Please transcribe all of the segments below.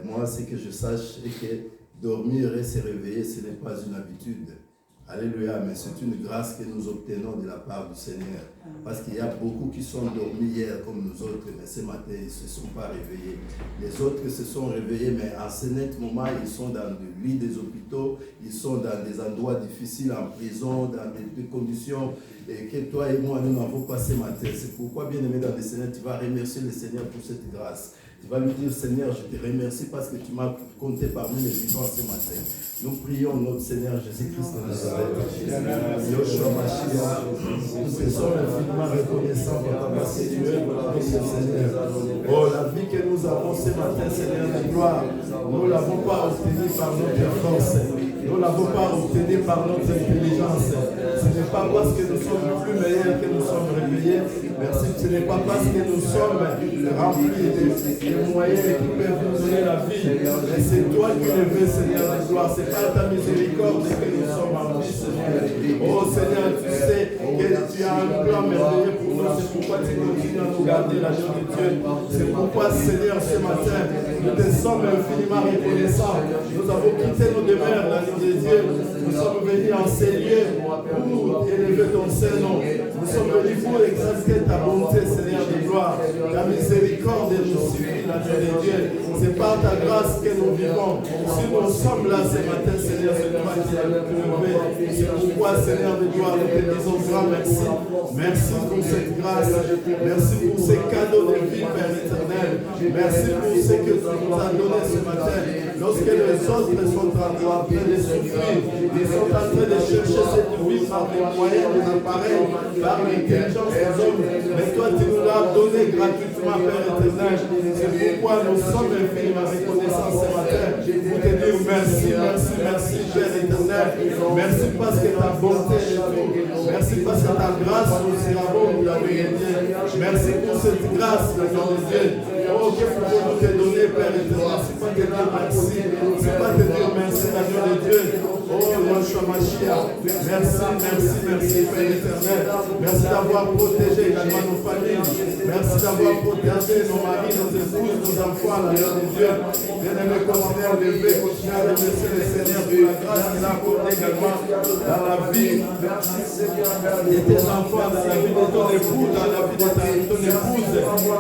moi, ce que je sache est que dormir et se réveiller, ce n'est pas une habitude. Alléluia, mais c'est une grâce que nous obtenons de la part du Seigneur. Parce qu'il y a beaucoup qui sont dormis hier comme nous autres, mais ce matin, ils ne se sont pas réveillés. Les autres se sont réveillés, mais à ce net moment, ils sont dans le lit des hôpitaux, ils sont dans des endroits difficiles, en prison, dans des conditions que toi et moi, nous n'avons pas ce matin. C'est pourquoi, bien-aimé dans le Seigneur, tu vas remercier le Seigneur pour cette grâce. Tu vas lui dire, Seigneur, je te remercie parce que tu m'as compté parmi les vivants ce matin. Nous prions notre Seigneur Jésus-Christ de Nazareth. Yoshua Mashiach, nous te sommes infiniment reconnaissants parce que tu es notre Seigneur. Oh, la vie que nous avons ce matin, Seigneur de gloire, nous ne l'avons pas obtenue par notre force. Nous ne l'avons pas obtenue par notre intelligence. Ce n'est pas parce que nous sommes plus meilleurs que nous sommes réveillés. Merci. Ce n'est pas parce que nous sommes remplis des moyens qui peuvent nous donner la vie. Mais c'est toi qui le veux, Seigneur de gloire. C'est par ta miséricorde que nous sommes en vie, Seigneur. Oh Seigneur, tu sais que tu as un plan merveilleux pour nous. C'est pourquoi tu continues à nous garder la joie de Dieu. C'est pourquoi, Seigneur, ce matin, nous te sommes infiniment reconnaissants. Nous avons quitté nos demeures, l'agneau de Dieu. Nous sommes venus en ces lieux pour élever ton Saint-Nom. Nous sommes venus pour exalter ta bonté, Seigneur de gloire. Ta miséricorde nous suffit, l'agneau de Dieu. C'est par ta grâce que nous vivons. Si nous sommes là ce matin, Seigneur, c'est toi qui as le levé. C'est pourquoi, Seigneur de gloire, nous te disons grand merci. Merci pour cette grâce. Merci pour ces cadeaux de vie, Père éternel. Merci pour ce que tu nous as donné ce matin. Lorsque les autres sont en train de souffrir, ils sont en train de chercher cette vie par des moyens, des appareils, par l'intelligence des hommes. Mais toi, tu nous l'as donné gratuitement, Père éternel. C'est pourquoi nous sommes infiniment reconnaissants ce matin. Pour te dire merci, merci, merci, Père éternel. Merci parce que ta bonté est tout. Merci parce que ta grâce nous sera bonne, la vérité. Merci pour cette grâce, le nom de Dieu. Oh, que pouvons-nous te donner, Père éternel? C'est pas te dire merci. C'est pas te dire merci, l'agneau de Dieu. Oh, Yoshua Mashiach. Merci, merci, merci, Père éternel. Merci d'avoir protégé également nos familles. Merci d'avoir protégé nos maris, nos épouses, nos enfants, l'agneau de Dieu. Bien-aimé, continuez à lever, continuez à remercier le Seigneur pour la grâce qu'il a accordée également dans la vie de tes enfants, dans la vie de ton époux, dans la vie de ton épouse.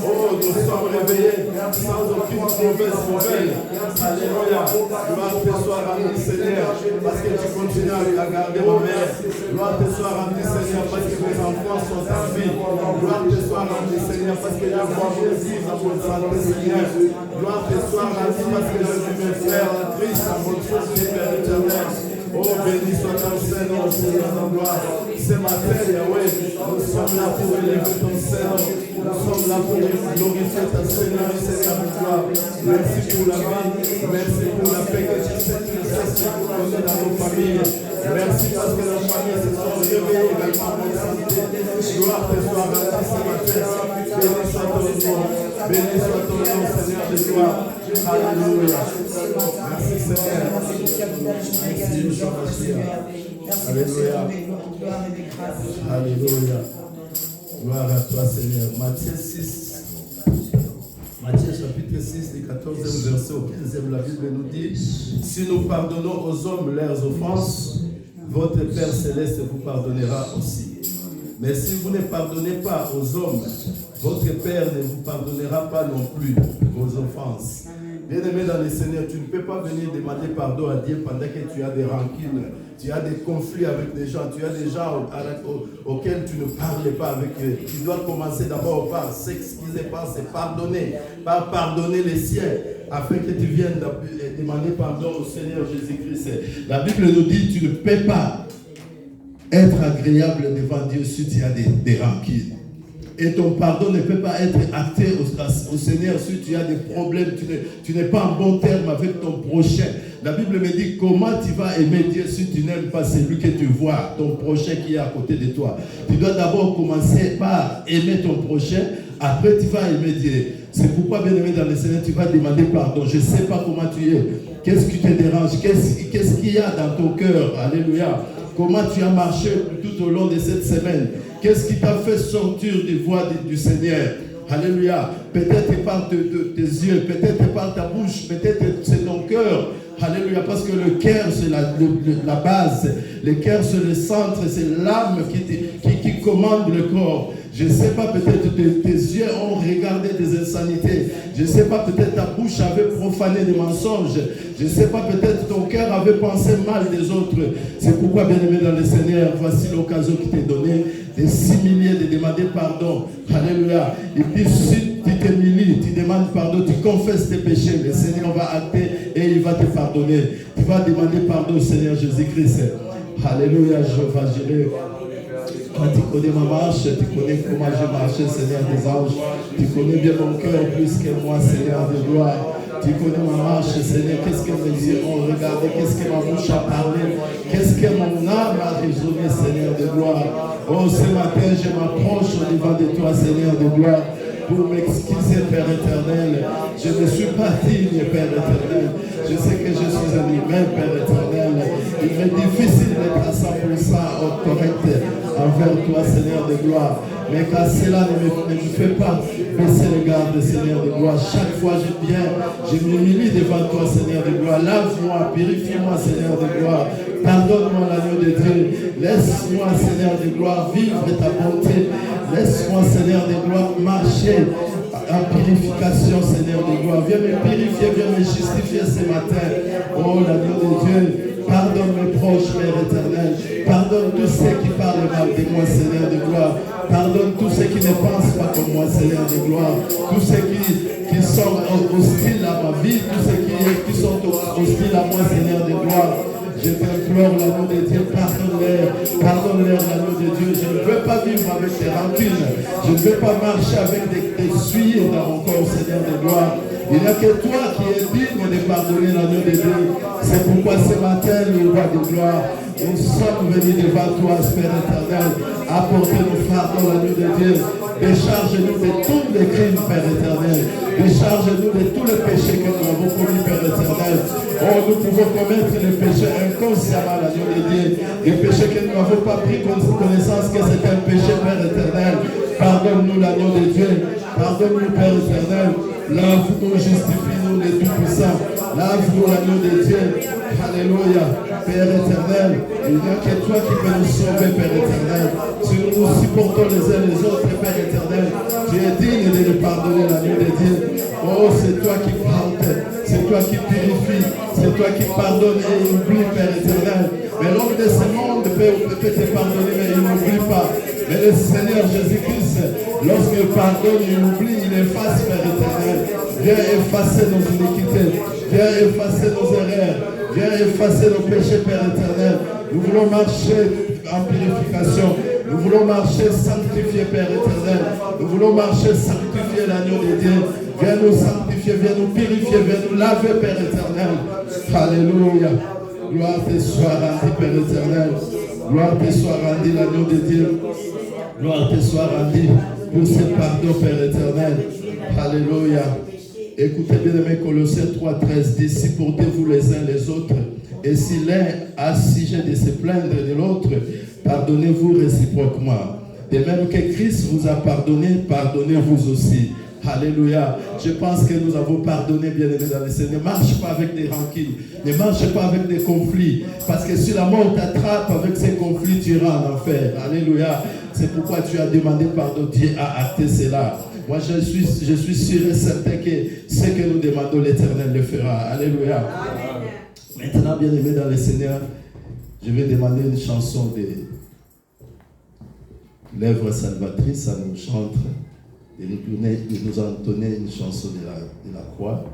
Oh, nous sommes réveillés sans aucune mauvaise nouvelle. Alléluia. Gloire te soit rendue, Seigneur, parce que tu continues à garder ma mère. Gloire te soit rendue, Seigneur, parce que mes enfants sont en vie. Gloire te soit rendue, Seigneur, parce que la voix de Jésus en bonne santé, Seigneur. Gloire te soit rendue, parce que je suis mes frères en Christ en bonne santé, Père éternel. Oh, béni soit ton Seigneur, Seigneur de gloire. Ce matin, Yahweh, nous sommes là pour élever ton Seigneur. Nous sommes là pour glorifier ta Seigneur, Seigneur de gloire. Merci pour la vie. Merci pour la paix que tu sais que nous donner dans nos familles. Merci parce que nos familles se sont réveillées également en bonne santé. Gloire te soit rendue ce matin. Béni soit ton nom. Béni soit ton nom, Seigneur de gloire. Alléluia. Merci, Seigneur. Merci, Yeshua Mashiach. Alléluia. Alléluia. Gloire à toi, Seigneur. Matthieu 6. Matthieu chapitre 6, du 14e verset au 15e, la Bible nous dit: si nous pardonnons aux hommes leurs offenses, votre Père Céleste vous pardonnera aussi. Mais si vous ne pardonnez pas aux hommes, votre Père ne vous pardonnera pas non plus vos offenses. Bien-aimé dans le Seigneur, tu ne peux pas venir demander pardon à Dieu pendant que tu as des rancunes, tu as des conflits avec des gens, tu as des gens auxquels tu ne parles pas avec eux. Tu dois commencer d'abord par s'excuser, par se pardonner, par pardonner les siens, afin que tu viennes demander pardon au Seigneur Jésus-Christ. La Bible nous dit, tu ne peux pas être agréable devant Dieu si tu as des rancunes. Et ton pardon ne peut pas être acté au Seigneur si tu as des problèmes, tu n'es pas en bon terme avec ton prochain. La Bible me dit comment tu vas aimer Dieu si tu n'aimes pas celui que tu vois, ton prochain qui est à côté de toi. Tu dois d'abord commencer par aimer ton prochain, après tu vas aimer Dieu. C'est pourquoi, bien aimé dans le Seigneur, tu vas demander pardon. Je ne sais pas comment tu es, qu'est-ce qui te dérange, qu'est-ce qu'il y a dans ton cœur, alléluia. Comment tu as marché tout au long de cette semaine. Qu'est-ce qui t'a fait sortir des voies du Seigneur? Alléluia. Peut-être par tes yeux, peut-être par ta bouche, peut-être c'est ton cœur. Alléluia. Parce que le cœur, c'est la base. Le cœur, c'est le centre. C'est l'âme qui commande le corps. Je ne sais pas, peut-être tes yeux ont regardé des insanités. Je ne sais pas, peut-être ta bouche avait profané des mensonges. Je ne sais pas, peut-être ton cœur avait pensé mal des autres. C'est pourquoi, bien-aimé dans le Seigneur, voici l'occasion qui t'est donnée de s'humilier, de demander pardon. Alléluia. Et puis, si tu t'humilies, tu demandes pardon, tu confesses tes péchés, le Seigneur va acter et il va te pardonner. Tu vas demander pardon au Seigneur Jésus-Christ. Alléluia, je vais gérer. Toi, tu connais ma marche, tu connais comment j'ai marché, Seigneur des anges. Tu connais bien mon cœur plus que moi, Seigneur de gloire. Tu connais ma marche, Seigneur. Qu'est-ce que mes yeux ont regardé, qu'est-ce que ma bouche a parlé, qu'est-ce que mon âme a résonné, Seigneur de gloire. Oh, ce matin, je m'approche au devant de toi, Seigneur de gloire, pour m'excuser, Père éternel. Je ne suis pas digne, Père éternel. Je sais que je suis un humain, Père éternel. Il m'est difficile d'être à 100% correct envers toi, Seigneur de gloire. Mais car cela ne me fait pas baisser le garde, Seigneur de gloire. Chaque fois je viens, je m'humilie devant toi, Seigneur de gloire. Lave-moi, purifie-moi, Seigneur de gloire. Pardonne-moi l'agneau de Dieu. Laisse-moi, Seigneur de gloire, vivre ta bonté. Laisse-moi, Seigneur de gloire, marcher en purification, Seigneur de gloire. Viens me purifier, viens me justifier ce matin. Oh, l'agneau de Dieu. Pardonne mes proches, Père éternel. Pardonne tous ceux qui parlent mal de moi, Seigneur de gloire. Pardonne tous ceux qui ne pensent pas comme moi, Seigneur de gloire. Tous ceux qui sont hostiles à ma vie, tous ceux qui sont hostiles à moi, Seigneur de gloire. Je t'implore, l'agneau de Dieu, pardonne-leur, pardonne-leur, l'agneau de Dieu. Je ne veux pas vivre avec des rancunes. Je ne veux pas marcher avec des souillures dans mon corps, Seigneur de gloire. Il n'y a que toi qui es digne de pardonner l'agneau de Dieu. C'est pourquoi ce matin, le roi de gloire, nous sommes venus devant toi, Père éternel, apporter nos fardeaux, l'agneau de Dieu. Décharge-nous de tous les crimes, Père éternel. Décharge-nous de tous les péchés que nous avons commis, Père éternel. Oh, nous pouvons commettre les péchés inconsciemment, l'agneau de Dieu. Les péchés que nous n'avons pas pris connaissance que c'est un péché, Père éternel. Pardonne-nous, l'agneau de Dieu. Pardonne-nous, Père éternel. Lave-nous, justifie-nous, les tout-puissants. Lave-nous, l'agneau de Dieu. Alléluia. Père éternel, il n'y a que toi qui peux nous sauver, Père éternel. Si nous nous supportons les uns les autres, Père éternel, tu es digne de nous pardonner, l'agneau de Dieu. Oh, c'est toi qui parles, c'est toi qui purifies, c'est toi qui pardonnes et oublie, Père éternel. Mais l'homme de ce monde peut te pardonner, mais il n'oublie pas. Mais le Seigneur Jésus-Christ, lorsqu'il pardonne, il oublie, il efface, Père éternel. Viens effacer nos iniquités, viens effacer nos erreurs, viens effacer nos péchés, Père éternel. Nous voulons marcher en purification. Nous voulons marcher sanctifié, Père éternel. Nous voulons marcher sanctifié, l'agneau de Dieu. Viens nous sanctifier, viens nous purifier, viens nous laver, Père éternel. Alléluia. Gloire te soit rendue, Père éternel. Gloire te soit rendue, l'agneau de Dieu. Gloire te soit rendue pour ce pardon, Père éternel. Alléluia. Écoutez bien mes Colossiens 3,13 dit, supportez-vous les uns les autres, et si l'un a sujet de se plaindre de l'autre, pardonnez-vous réciproquement. De même que Christ vous a pardonné, pardonnez-vous aussi. Alléluia. Je pense que nous avons pardonné, bien-aimés dans le Seigneur. Ne marche pas avec des rancunes. Ne marche pas avec des conflits. Parce que si la mort t'attrape avec ces conflits, tu iras en enfer. Alléluia. C'est pourquoi tu as demandé pardon. Dieu a acté cela. Moi, je suis sûr et certain que ce que nous demandons, l'Éternel le fera. Alléluia. Amen. Maintenant, bien-aimés dans le Seigneur, je vais demander une chanson de l'œuvre salvatrice à nos chantres. De nous entonner une chanson de la croix.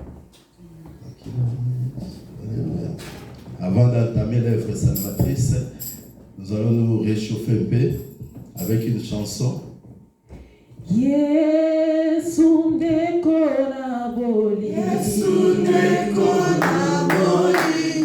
Avant d'entamer l'œuvre salvatrice, nous allons nous réchauffer un peu avec une chanson. Yesu ndekona boli, Yesu ndekona boli,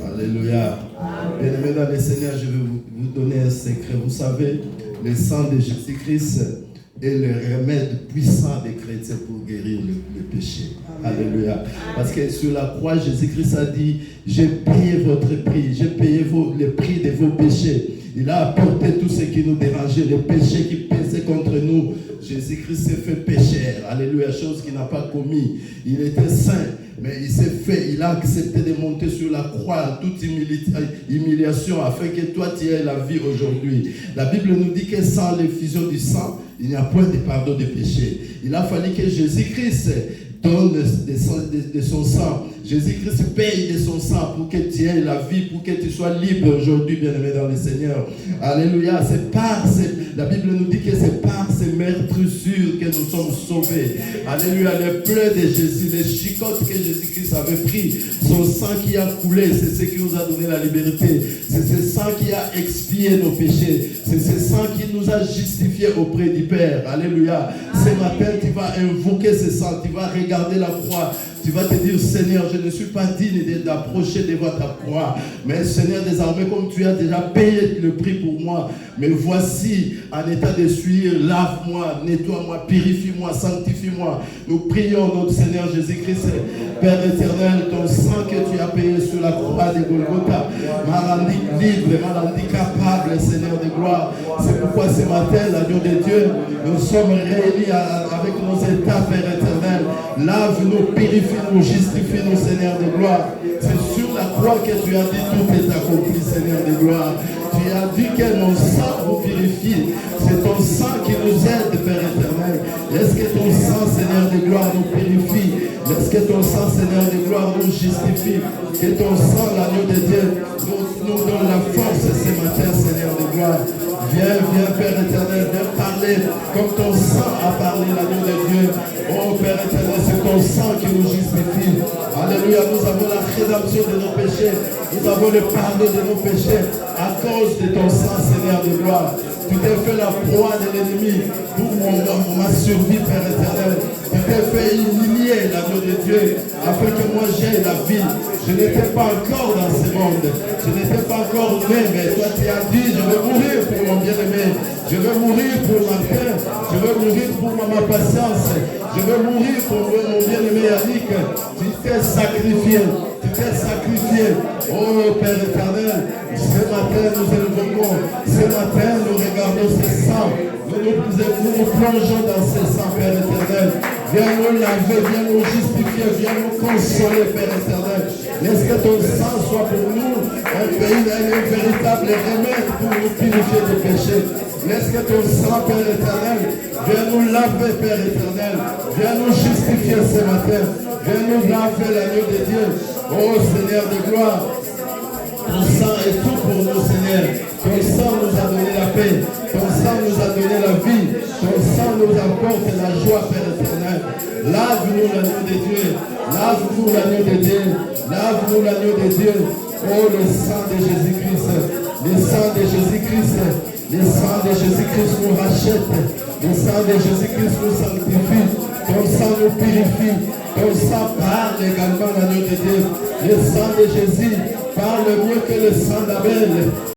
Alléluia. Bien-aimés dans le Seigneur, je vais vous donner un secret. Vous savez, le sang de Jésus-Christ est le remède puissant des chrétiens pour guérir le péché. Alléluia. Parce que sur la croix, Jésus-Christ a dit, j'ai payé votre prix, j'ai payé le prix de vos péchés. Il a apporté tout ce qui nous dérangeait, les péchés qui pesaient contre nous. Jésus-Christ s'est fait pécheur. Alléluia, chose qu'il n'a pas commis. Il était saint, mais il a accepté de monter sur la croix, toute humiliation, afin que toi tu aies la vie aujourd'hui. La Bible nous dit que sans l'effusion du sang, il n'y a point de pardon des péchés. Il a fallu que Jésus-Christ donne de son sang. Jésus-Christ paye de son sang pour que tu aies la vie, pour que tu sois libre aujourd'hui, bien-aimé dans le Seigneur. Alléluia. La Bible nous dit que c'est par ces meurtrissures que nous sommes sauvés. Alléluia. Les plaies de Jésus, les chicottes que Jésus-Christ avait pris, son sang qui a coulé, c'est ce qui nous a donné la liberté. C'est ce sang qui a expié nos péchés. C'est ce sang qui nous a justifiés auprès du Père. Alléluia. Ce matin, tu vas invoquer ce sang, tu vas regarder la croix. Tu vas te dire, Seigneur, je ne suis pas digne d'approcher devant ta croix. Mais Seigneur, désormais, comme tu as déjà payé le prix pour moi, mais voici, en état de suivre, lave-moi, nettoie-moi, purifie-moi, sanctifie-moi. Nous prions notre Seigneur Jésus-Christ, Père éternel, ton sang que tu as payé sur la croix de Golgotha m'a rendu libre, m'a rendu capable, Seigneur de gloire. C'est pourquoi ce matin, l'agneau de Dieu, nous sommes réunis avec nos états, Père éternel. Lave-nous, purifie-nous, justifie-nous, Seigneur de gloire. C'est sur la croix que tu as dit tout est accompli, Seigneur de gloire. Tu as dit que mon sang vous purifie. C'est ton sang qui nous aide, Père éternel. Laisse que ton sang, Seigneur de gloire, nous purifie. Laisse que ton sang, Seigneur de gloire, nous justifie. Que ton sang, l'agneau de Dieu, nous donne la force ce matin, Seigneur de gloire. Viens, Père éternel, viens parler comme ton sang a parlé, l'agneau de Dieu. Oh, Père éternel, c'est ton sang qui nous justifie. Alléluia, nous avons la rédemption de nos péchés. Nous avons le pardon de nos péchés à cause de ton sang, Seigneur de gloire. Tu t'es fait la proie de l'ennemi pour ma survie, Père éternel. Tu t'es fait humilier, l'agneau de Dieu, afin que moi j'aie la vie. Je n'étais pas encore dans ce monde. Je n'étais pas encore né, mais toi tu as dit, je vais mourir pour mon bien-aimé. Je vais mourir pour ma paix. Je vais mourir pour ma patience. Je vais mourir pour mon bien-aimé Yannick. Tu t'es sacrifié. Tu t'es sacrifié. Oh Père éternel, ce matin nous invoquons. Ce matin nous regardons ce sang. Nous plongeons dans ce sang, Père éternel. Viens nous laver, viens nous justifier, viens nous consoler, Père éternel. Laisse que ton sang soit pour nous un véritable remède pour nous purifier des péchés. Laisse que ton sang, Père éternel, viens nous laver, Père éternel. Viens nous justifier ce matin. Viens nous laver l'agneau de Dieu. Oh Seigneur de gloire, ton sang est tout pour nous, Seigneur. Ton sang nous a donné la paix. Ton sang nous a donné la vie. Ton sang nous apporte la joie, Père éternel. Lave-nous l'agneau de Dieu. Lave-nous l'agneau de Dieu. Lave-nous l'agneau de Dieu. Oh, le sang de Jésus-Christ. Le sang de Jésus-Christ. Le sang de Jésus-Christ nous rachète. Le sang de Jésus-Christ nous sanctifie. Ton sang nous purifie. Ton sang parle également l'agneau de Dieu. Le sang de Jésus parle mieux que le sang d'Abel.